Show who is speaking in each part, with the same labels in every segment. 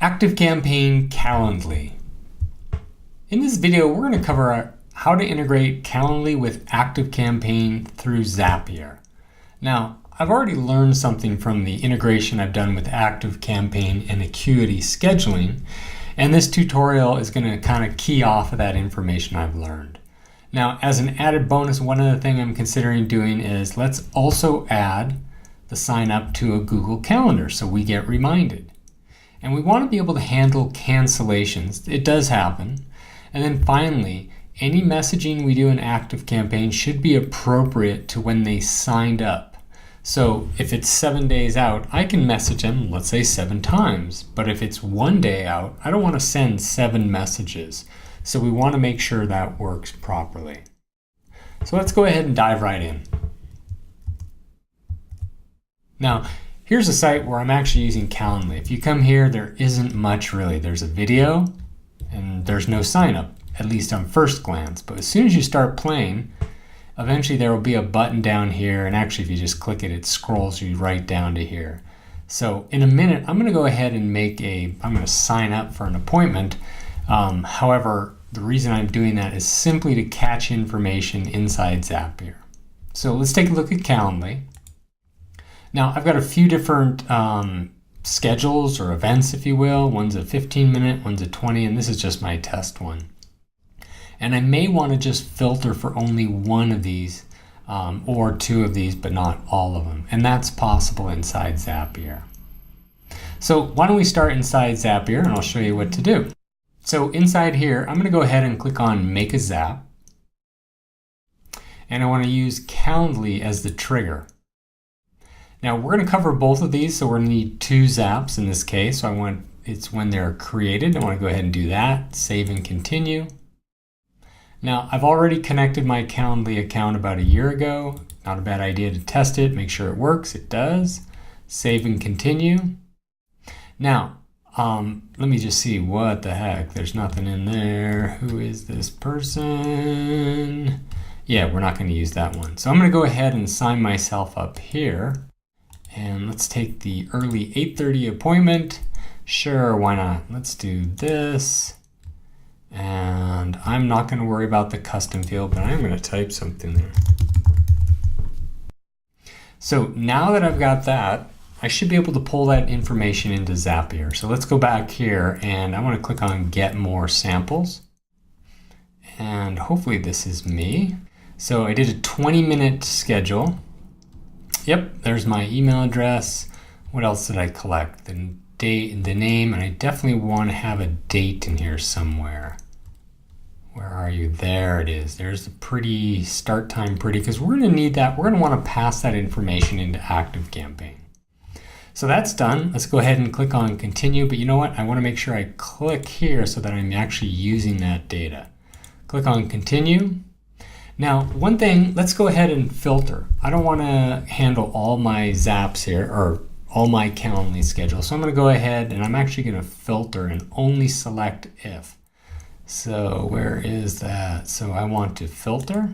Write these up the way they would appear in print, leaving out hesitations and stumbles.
Speaker 1: ActiveCampaign Calendly. In this video, we're going to cover how to integrate Calendly with ActiveCampaign through Zapier. Now, I've already learned something from the integration I've done with ActiveCampaign and Acuity scheduling, and this tutorial is going to kind of key off of that information I've learned. Now, as an added bonus, one other thing I'm considering doing is let's also add the sign up to a Google Calendar so we get reminded. And we want to be able to handle cancellations. It does happen. And then finally, any messaging we do in ActiveCampaign should be appropriate to when they signed up. So if it's 7 days out, I can message them, let's say 7 times. But if it's 1 day out, I don't want to send 7 messages. So we want to make sure that works properly. So let's go ahead and dive right in. Now, here's a site where I'm actually using Calendly. If you come here, there isn't much really. There's a video and there's no sign up, at least on first glance. But as soon as you start playing, eventually there will be a button down here. And actually, if you just click it, it scrolls you right down to here. So in a minute, I'm going to go ahead and I'm going to sign up for an appointment. However, the reason I'm doing that is simply to catch information inside Zapier. So let's take a look at Calendly. Now, I've got a few different schedules or events, if you will. One's a 15-minute, one's a 20, and this is just my test one. And I may want to just filter for only one of these or 2 of these, but not all of them. And that's possible inside Zapier. So why don't we start inside Zapier, and I'll show you what to do. So inside here, I'm going to go ahead and click on Make a Zap. And I want to use Calendly as the trigger. Now we're going to cover both of these, so we're going to need 2 zaps in this case. So it's when they're created. I want to go ahead and do that. Save and continue. Now I've already connected my Calendly account about a year ago. Not a bad idea to test it, make sure it works. It does. Save and continue. Now, let me just see what the heck. There's nothing in there. Who is this person? Yeah, we're not going to use that one. So I'm going to go ahead and sign myself up here. And let's take the early 8:30 appointment. Sure, why not? Let's do this. And I'm not going to worry about the custom field, but I'm going to type something there. So now that I've got that, I should be able to pull that information into Zapier. So let's go back here and I want to click on Get More Samples. And hopefully this is me. So I did a 20-minute schedule. Yep, there's my email address. What else did I collect? The date, the name, and I definitely want to have a date in here somewhere. Where are you? There it is. There's the pretty start time because we're going to need that. We're going to want to pass that information into ActiveCampaign. So that's done. Let's go ahead and click on continue, but you know what? I want to make sure I click here so that I'm actually using that data. Click on continue. Now, one thing, let's go ahead and filter. I don't want to handle all my zaps here or all my Calendly schedule. So I'm going to go ahead and I'm actually going to filter and only select if. So where is that? So I want to filter.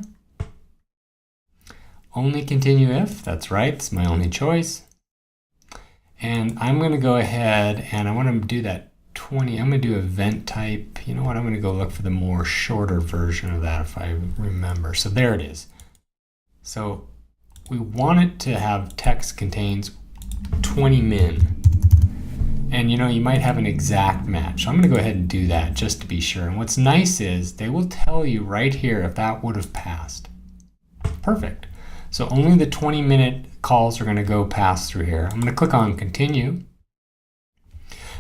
Speaker 1: Only continue if, that's right, it's my only choice. And I'm going to go ahead and I want to do that 20. I'm going to do event type. You know what? I'm going to go look for the more shorter version of that if I remember. So there it is. So we want it to have text contains 20 min. And you know, you might have an exact match. So I'm going to go ahead and do that just to be sure. And what's nice is they will tell you right here if that would have passed. Perfect. So only the 20-minute calls are going to go pass through here. I'm going to click on continue.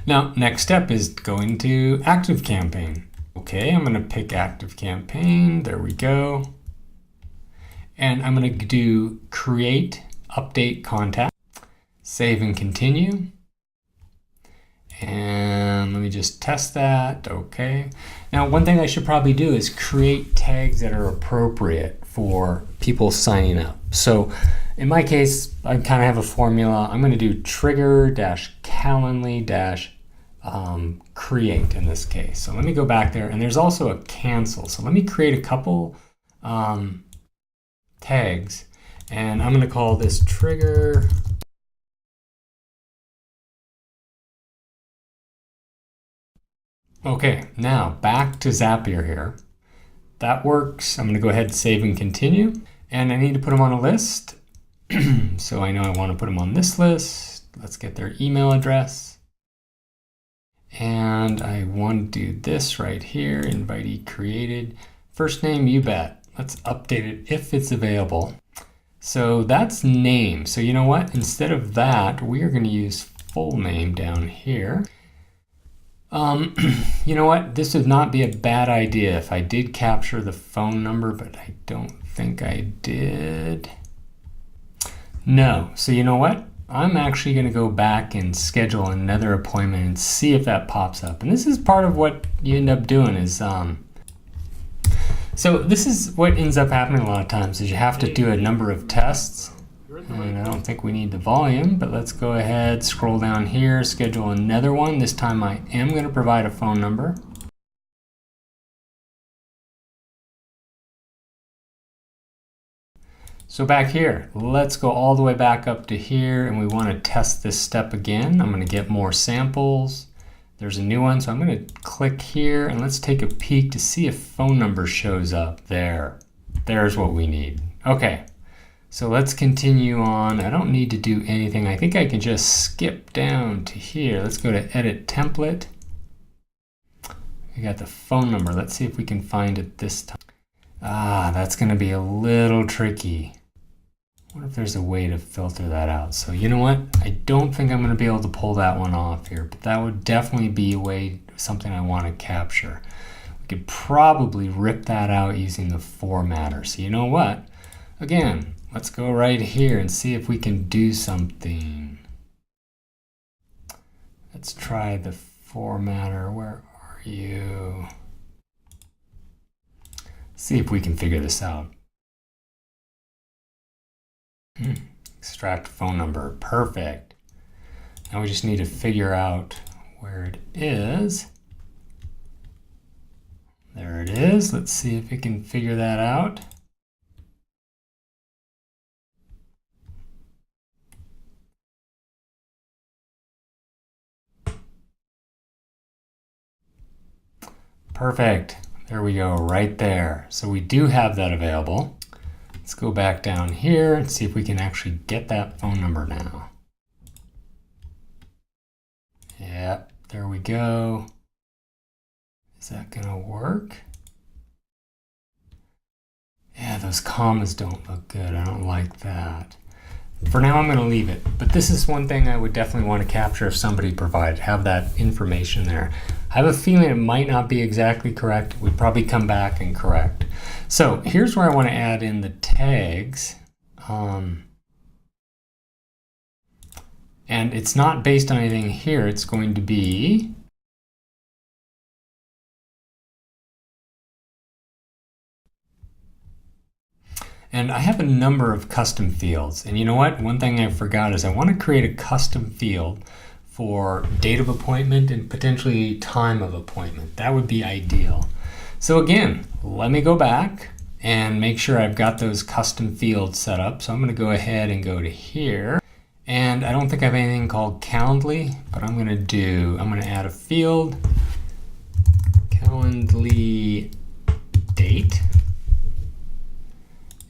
Speaker 1: Now, next step is going to ActiveCampaign. Okay, I'm going to pick ActiveCampaign. There we go. And I'm going to do create, update contact, save and continue. And let me just test that. Okay. Now, one thing I should probably do is create tags that are appropriate for people signing up. So in my case, I kind of have a formula. I'm going to do trigger-calendly- create in this case. So let me go back there and there's also a cancel. So let me create a couple tags and I'm going to call this trigger Okay, now back to Zapier here. That works. I'm going to go ahead and save and continue. And I need to put them on a list. So I know I want to put them on this list. Let's get their email address. And I want to do this right here, invitee created. First name, you bet. Let's update it if it's available. So that's name. So you know what? Instead of that, we are going to use full name down here. You know what? This would not be a bad idea if I did capture the phone number, but I don't think I did. No. So you know what? I'm actually going to go back and schedule another appointment and see if that pops up. And this is part of what you end up doing is, so this is what ends up happening a lot of times is you have to do a number of tests. And I don't think we need the volume, but let's go ahead, scroll down here, schedule another one. This time I am going to provide a phone number. So back here, let's go all the way back up to here, and we want to test this step again. I'm going to get more samples. There's a new one, so I'm going to click here, and let's take a peek to see if phone number shows up there. There's what we need. Okay. So let's continue on. I don't need to do anything. I think I can just skip down to here. Let's go to edit template. We got the phone number. Let's see if we can find it this time. That's going to be a little tricky. What if there's a way to filter that out? So you know what? I don't think I'm going to be able to pull that one off here, but that would definitely be a way, something I want to capture. We could probably rip that out using the formatter. So you know what? Again, let's go right here and see if we can do something. Let's try the formatter. Where are you? See if we can figure this out. Extract phone number. Perfect. Now we just need to figure out where it is. There it is. Let's see if we can figure that out. Perfect. There we go, right there. So we do have that available. Let's go back down here and see if we can actually get that phone number now. Yep, there we go. Is that gonna work? Yeah, those commas don't look good. I don't like that. For now, I'm going to leave it, but this is one thing I would definitely want to capture if somebody provided, have that information there. I have a feeling it might not be exactly correct. We'd probably come back and correct. So here's where I want to add in the tags. And it's not based on anything here. It's going to be and I have a number of custom fields. And you know what? One thing I forgot is I want to create a custom field for date of appointment and potentially time of appointment. That would be ideal. So again, let me go back and make sure I've got those custom fields set up. So I'm going to go ahead and go to here. And I don't think I have anything called Calendly, but I'm going to add a field, Calendly date.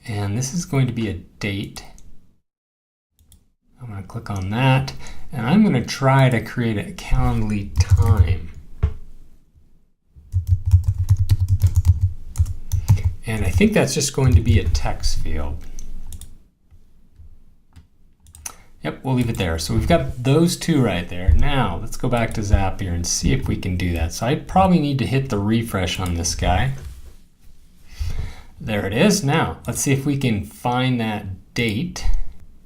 Speaker 1: And this is going to be a date. I'm going to click on that, and I'm going to try to create a Calendly time. And I think that's just going to be a text field. Yep, we'll leave it there. So we've got those two right there. Now let's go back to Zapier and see if we can do that. So I probably need to hit the refresh on this guy. There it is. Now, let's see if we can find that date.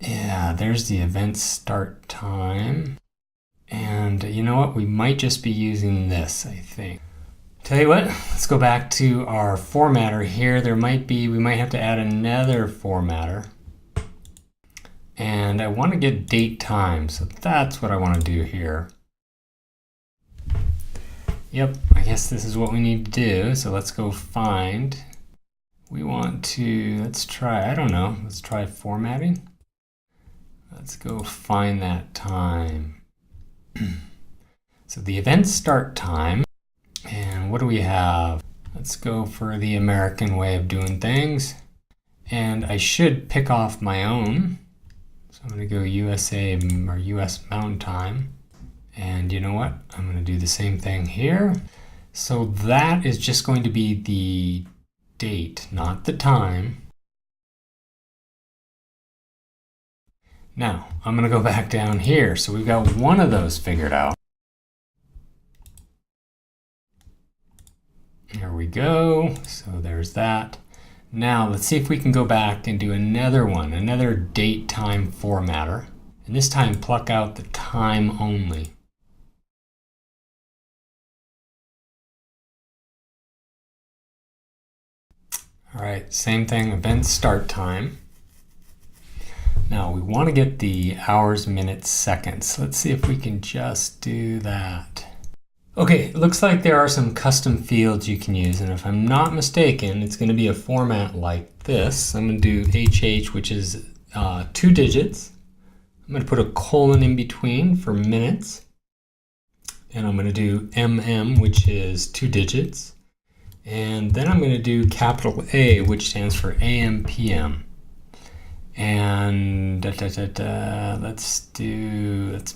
Speaker 1: Yeah, there's the event start time. And you know what? We might just be using this, I think. Tell you what, let's go back to our formatter here. We might have to add another formatter. And I want to get date time, so that's what I want to do here. Yep, I guess this is what we need to do. So let's go find. We want to, let's try formatting. Let's go find that time. So the event start time And what do we have? Let's go for the American way of doing things. And I should pick off my own. So I'm going to go USA or US Mountain Time. And you know what? I'm going to do the same thing here. So that is just going to be the date, not the time. Now, I'm going to go back down here. So we've got one of those figured out. There we go. So there's that. Now, let's see if we can go back and do another one, another date time formatter. And this time, pluck out the time only. All right, same thing, event start time. Now we want to get the hours, minutes, seconds. Let's see if we can just do that. Okay, it looks like there are some custom fields you can use, and if I'm not mistaken, it's going to be a format like this. I'm going to do HH, which is 2 digits. I'm going to put a colon in between for minutes. And I'm going to do MM, which is 2 digits. And then I'm going to do capital A, which stands for AM, PM. And let's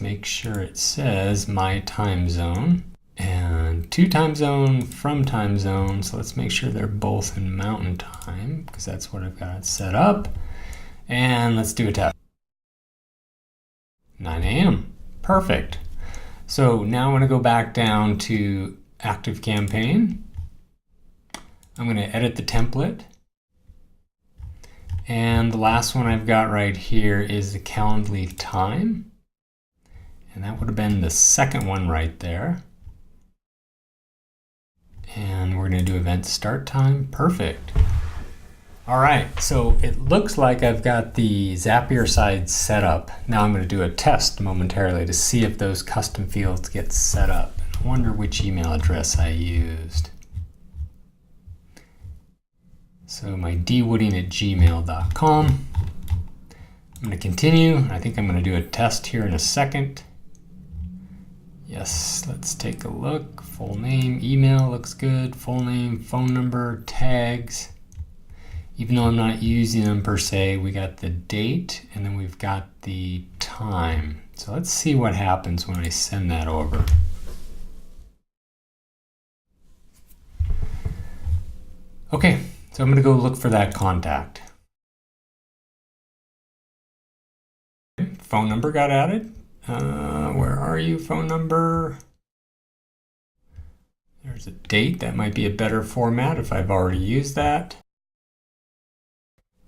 Speaker 1: make sure it says my time zone. And to time zone from time zone. So let's make sure they're both in mountain time, because that's what I've got set up. And let's do a test. 9 a.m. Perfect. So now I'm going to go back down to ActiveCampaign. I'm going to edit the template. And the last one I've got right here is the Calendly time. And that would have been the second one right there. And we're going to do event start time. Perfect. All right, so it looks like I've got the Zapier side set up. Now I'm going to do a test momentarily to see if those custom fields get set up. I wonder which email address I used. So my dwooding@gmail.com. I'm going to continue. I think I'm going to do a test here in a second. Yes, let's take a look. Full name, email looks good. Full name, phone number, tags. Even though I'm not using them per se, we got the date and then we've got the time. So let's see what happens when I send that over. Okay, so I'm going to go look for that contact. Phone number got added. Where are you, phone number? There's a date. That might be a better format if I've already used that.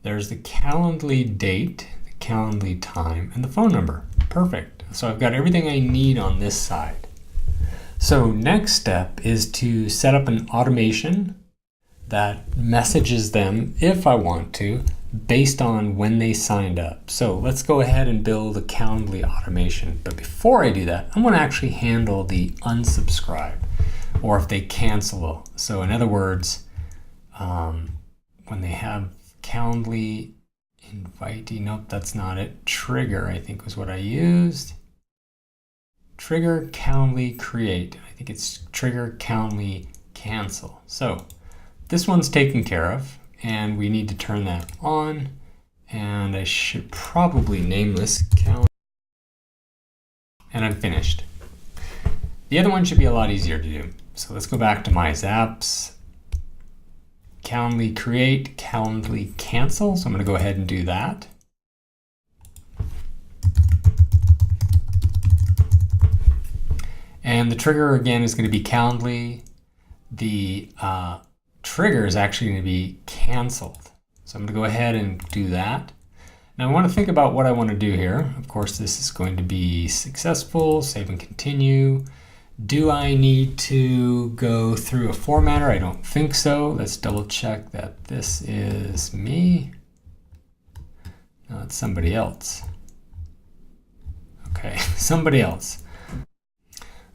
Speaker 1: There's the Calendly date, the Calendly time, and the phone number. Perfect. So I've got everything I need on this side. So next step is to set up an automation that messages them, if I want to, based on when they signed up. So let's go ahead and build a Calendly automation. But before I do that, I'm going to actually handle the unsubscribe, or if they cancel. So in other words, when they have Calendly invitee, nope, that's not it. Trigger, I think was what I used. Trigger Calendly create. I think it's trigger Calendly cancel. So this one's taken care of, and we need to turn that on. And I should probably name this Calendly. And I'm finished. The other one should be a lot easier to do. So let's go back to my Zaps. Calendly create, Calendly cancel. So I'm going to go ahead and do that. And the trigger again is going to be Calendly. The trigger is actually going to be canceled. So I'm going to go ahead and do that. Now I want to think about what I want to do here. Of course, this is going to be successful, save and continue. Do I need to go through a formatter? I don't think so. Let's double check that this is me. No, it's somebody else. Okay, somebody else.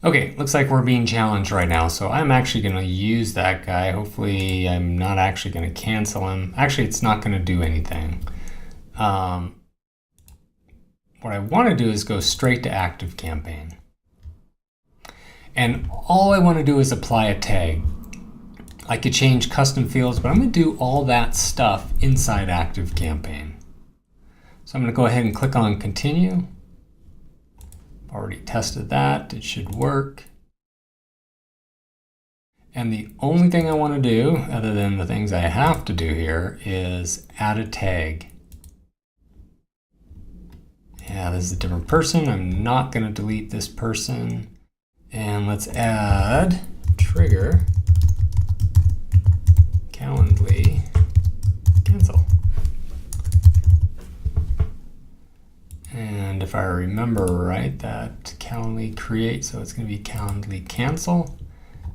Speaker 1: Okay, looks like we're being challenged right now, so I'm actually going to use that guy. Hopefully I'm not actually going to cancel him. Actually, it's not going to do anything. What I want to do is go straight to ActiveCampaign. And all I want to do is apply a tag. I could change custom fields, but I'm going to do all that stuff inside ActiveCampaign. So I'm going to go ahead and click on continue. Already tested that. It should work. And the only thing I want to do, other than the things I have to do here, is add a tag. Yeah, this is a different person. I'm not going to delete this person. And let's add trigger Calendly cancel. And if I remember right, that Calendly create, so it's going to be Calendly cancel.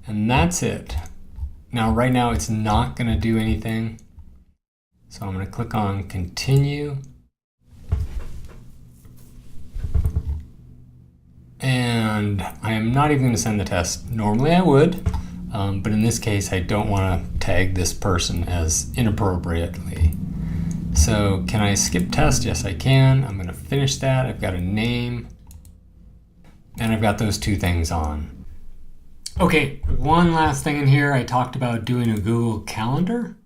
Speaker 1: And that's it. Now, right now, it's not going to do anything. So I'm going to click on continue. And I am not even going to send the test. Normally I would, but in this case, I don't want to tag this person as inappropriately. So can I skip test? Yes, I can. I'm going to finish that. I've got a name, and I've got those two things on. Okay, one last thing in here. I talked about doing a Google Calendar.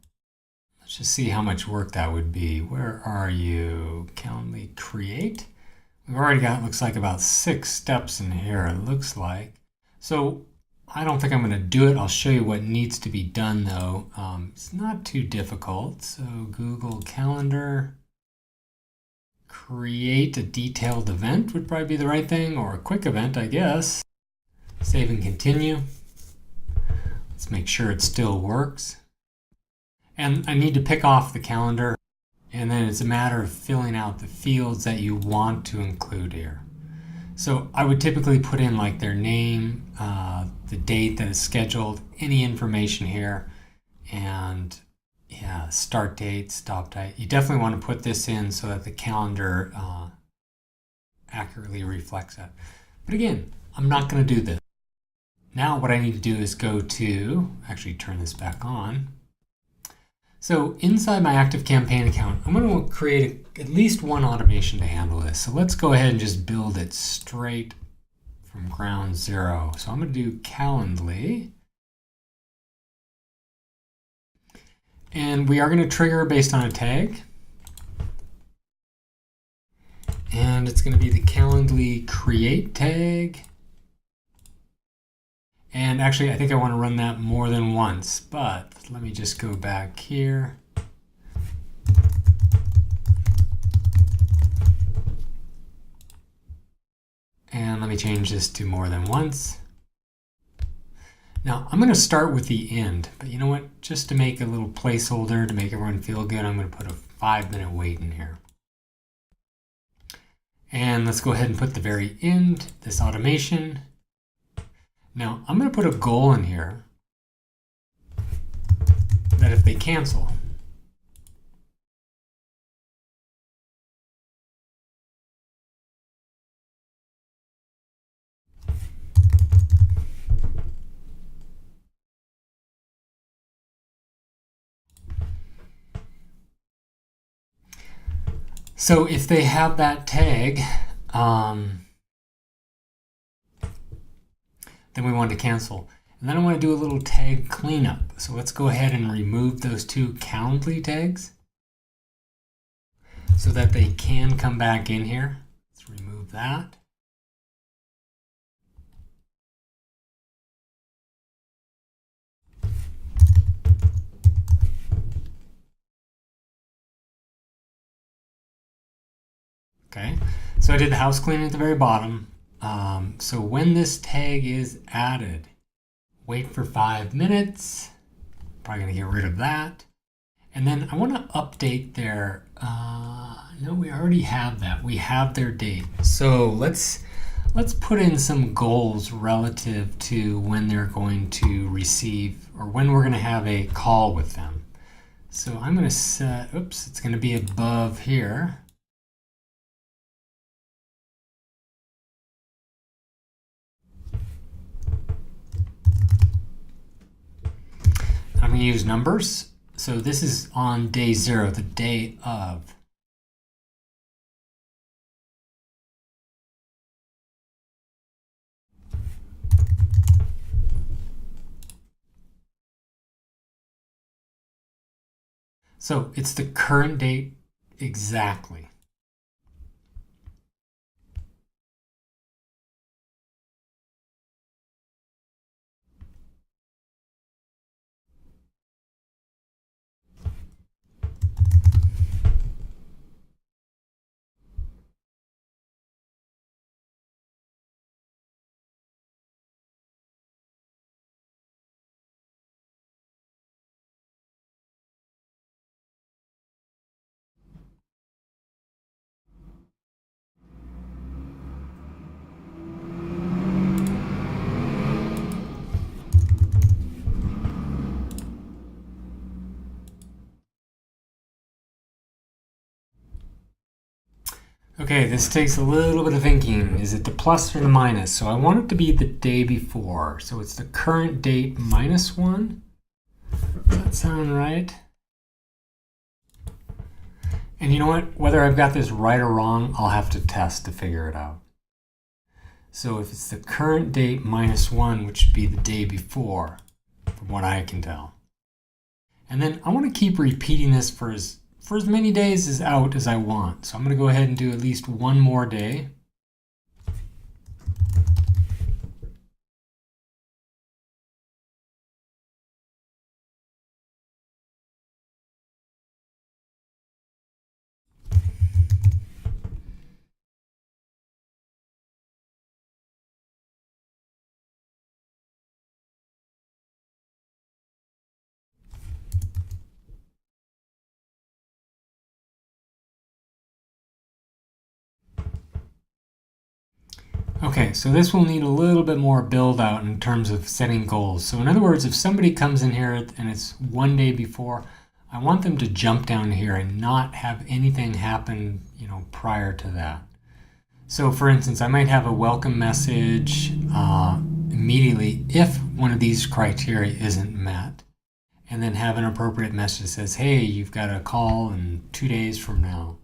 Speaker 1: Let's just see how much work that would be. Where are you? Calendly create. We've already got, looks like, about 6 steps in here, it looks like. So I don't think I'm going to do it. I'll show you what needs to be done, though. It's not too difficult. So Google Calendar, create a detailed event would probably be the right thing, or a quick event, I guess. Save and continue. Let's make sure it still works. And I need to pick off the calendar. And then it's a matter of filling out the fields that you want to include here. So I would typically put in like their name, the date that is scheduled, any information here, and yeah, start date, stop date. You definitely want to put this in so that the calendar accurately reflects that. But again, I'm not going to do this. Now what I need to do is go to, actually turn this back on. So inside my ActiveCampaign account, I'm going to create at least one automation to handle this. So let's go ahead and just build it straight from ground zero. So I'm going to do Calendly. And we are going to trigger based on a tag. And it's going to be the Calendly create tag. And actually, I think I want to run that more than once, but let me just go back here. And let me change this to more than once. Now, I'm going to start with the end, but you know what? Just to make a little placeholder to make everyone feel good, I'm going to put a 5-minute wait in here. And let's go ahead and put the very end, this automation. Now, I'm going to put a goal in here that if they cancel, so if they have that tag, then we want to cancel. And then I want to do a little tag cleanup. So let's go ahead and remove those 2 Calendly tags so that they can come back in here. Let's remove that. Okay, so I did the house cleaning at the very bottom. So when this tag is added, wait for 5 minutes. Probably going to get rid of that. And then I want to update their, no, we already have that. We have their date. So let's put in some goals relative to when they're going to receive, or when we're going to have a call with them. So I'm going to set, oops, it's going to be above here. I'm going to use numbers. So this is on day 0, the day of. So it's the current date exactly. Okay, this takes a little bit of thinking. Is it the plus or the minus? So I want it to be the day before. So it's the current date minus 1. Does that sound right? And you know what? Whether I've got this right or wrong, I'll have to test to figure it out. So if it's the current date minus 1, which would be the day before, from what I can tell. And then I want to keep repeating this for as many days as I want. So I'm going to go ahead and do at least one more day. Okay, so this will need a little bit more build out in terms of setting goals. So in other words, if somebody comes in here and it's one day before, I want them to jump down here and not have anything happen, prior to that. So for instance, I might have a welcome message immediately if one of these criteria isn't met, and then have an appropriate message that says, hey, you've got a call in 2 days from now.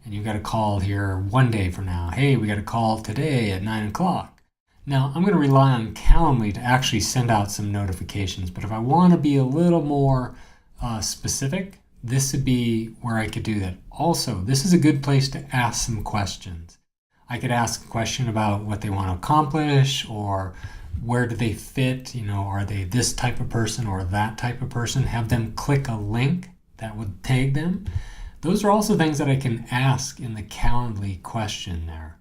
Speaker 1: And you've got a call here 1 day from now. Hey, we got a call today at 9 o'clock. Now, I'm going to rely on Calendly to actually send out some notifications. But if I want to be a little more specific, this would be where I could do that. Also, this is a good place to ask some questions. I could ask a question about what they want to accomplish, or where do they fit? Are they this type of person or that type of person? Have them click a link that would tag them. Those are also things that I can ask in the Calendly question there.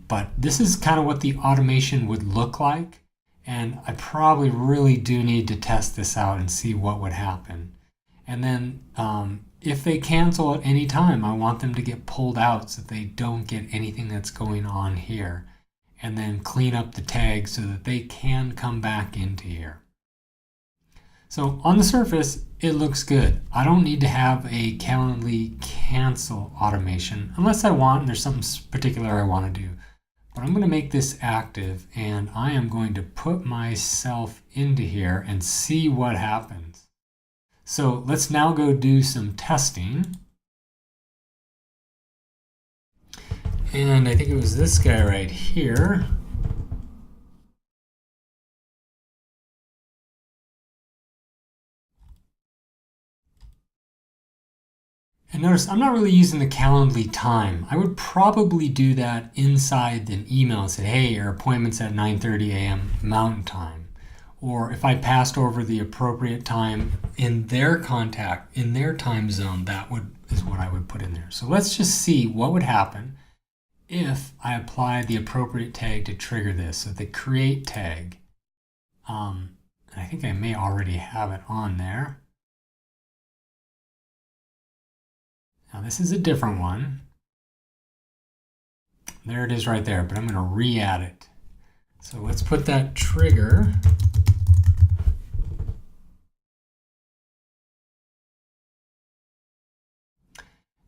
Speaker 1: But this is kind of what the automation would look like. And I probably really do need to test this out and see what would happen. And then if they cancel at any time, I want them to get pulled out so that they don't get anything that's going on here. And then clean up the tags so that they can come back into here. So on the surface, it looks good. I don't need to have a Calendly cancel automation unless I want, and there's something particular I want to do. But I'm going to make this active, and I am going to put myself into here and see what happens. So let's now go do some testing. And I think it was this guy right here. And notice I'm not really using the Calendly time. I would probably do that inside an email and say, hey, your appointment's at 9:30 a.m. Mountain Time. Or if I passed over the appropriate time in their time zone, is what I would put in there. So let's just see what would happen if I apply the appropriate tag to trigger this. So the create tag. And I think I may already have it on there. Now this is a different one. There it is right there, but I'm going to re-add it. So let's put that trigger.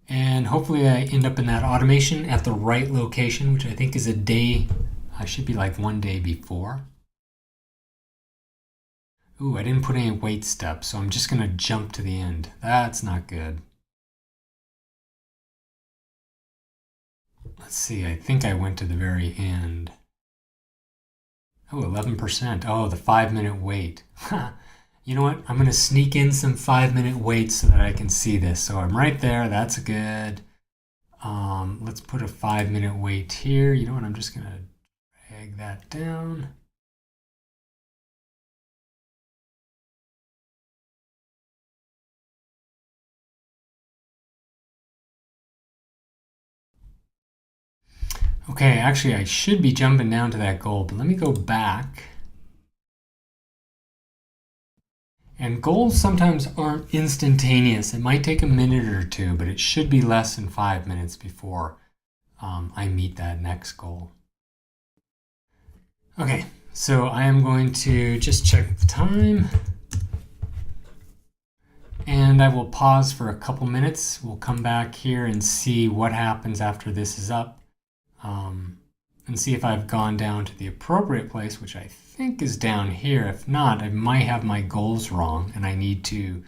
Speaker 1: And hopefully I end up in that automation at the right location, which I think is a day. I should be like 1 day before. Ooh, I didn't put any wait steps, so I'm just going to jump to the end. That's not good. Let's see, I think I went to the very end. Oh, 11%. Oh, the 5-minute wait. You know what? I'm going to sneak in some 5-minute waits so that I can see this. So I'm right there. That's good. Let's put a 5-minute wait here. You know what? I'm just going to drag that down. Okay, actually I should be jumping down to that goal, but let me go back. And goals sometimes aren't instantaneous. It might take a minute or two, but it should be less than 5 minutes before I meet that next goal. Okay, so I am going to just check the time. And I will pause for a couple minutes. We'll come back here and see what happens after this is up. And see if I've gone down to the appropriate place, which I think is down here. If not, I might have my goals wrong and I need to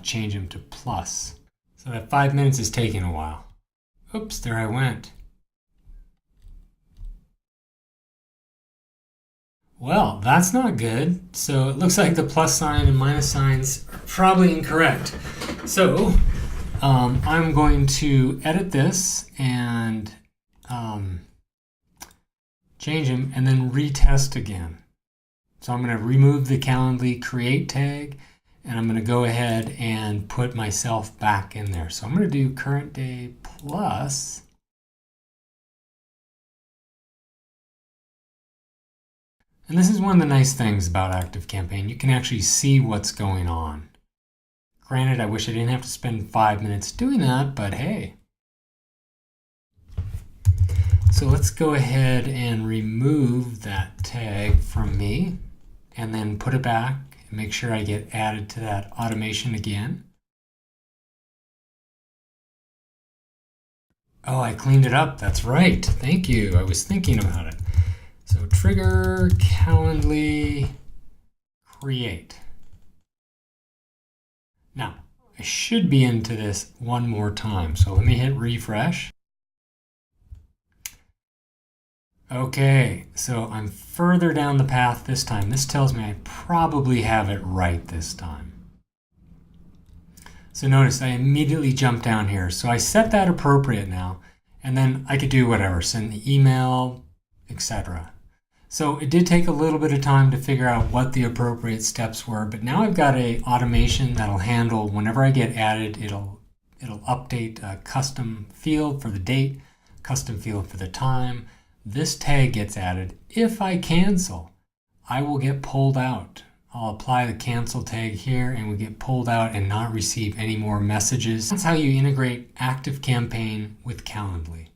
Speaker 1: change them to plus. So that 5 minutes is taking a while. Oops, there I went. Well, that's not good. So it looks like the plus sign and minus signs are probably incorrect. So I'm going to edit this and change them and then retest again. So I'm going to remove the Calendly create tag and I'm going to go ahead and put myself back in there. So I'm going to do current day plus. And this is one of the nice things about ActiveCampaign. You can actually see what's going on. Granted, I wish I didn't have to spend 5 minutes doing that, but hey. So let's go ahead and remove that tag from me and then put it back and make sure I get added to that automation again. Oh, I cleaned it up. That's right. Thank you. I was thinking about it. So trigger Calendly create. Now, I should be into this one more time. So let me hit refresh. Okay, so I'm further down the path this time. This tells me I probably have it right this time. So notice I immediately jumped down here. So I set that appropriate now, and then I could do whatever, send the email, etc. So it did take a little bit of time to figure out what the appropriate steps were, but now I've got an automation that'll handle whenever I get added, it'll update a custom field for the date, custom field for the time. This tag gets added. If I cancel, I will get pulled out. I'll apply the cancel tag here and we get pulled out and not receive any more messages. That's how you integrate ActiveCampaign with Calendly.